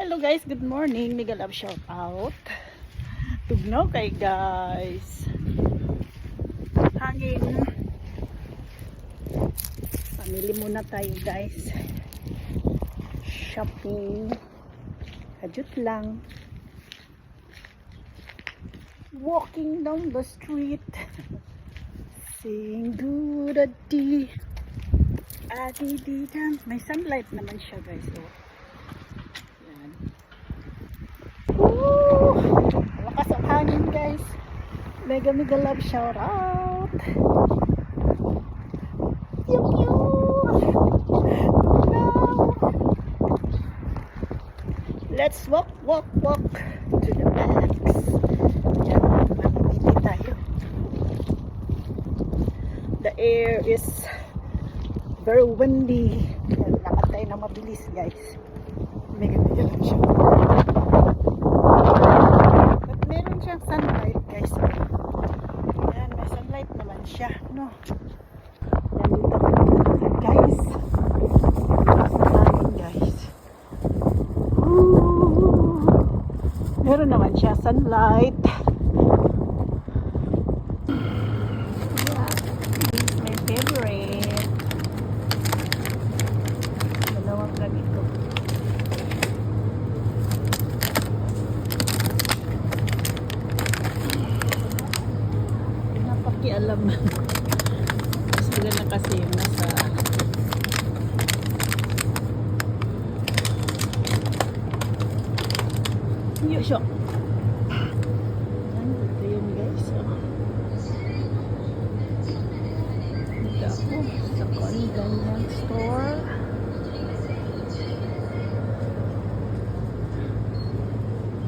Hello guys, good morning. Mega love shout out. Tugnaw kay guys. Hangin. Pamili muna tayo guys. Shopping. Kajut lang. Walking down the street. Saying good adi. Adi-di-dan. May sunlight naman siya guys. Oh. Lakas ang hangin guys. Mega love shout out. Pew pew. No. Let's walk to the max. Yan, mamimili tayo. The air is very windy. Lakad tayo na mabilis guys. Mega love shout out. Meron siyang sunlight guys. Ayan, may sunlight naman siya, no? Yan dito guys. Ooh. Meron naman siya sunlight. Yeah, this is my favorite. Dalawang ganito. Alam sila na kasi yung nasa yusho. Ito yun guys. Dito ako sa convenience store.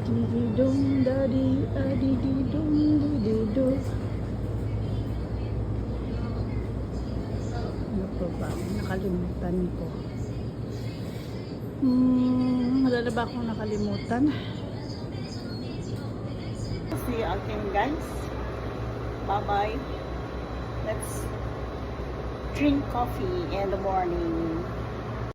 Dididong dadi adididong dididong. Nakalimutan ko. Wala na ba akong nakalimutan? See you again guys. Bye bye. Let's drink coffee in the morning.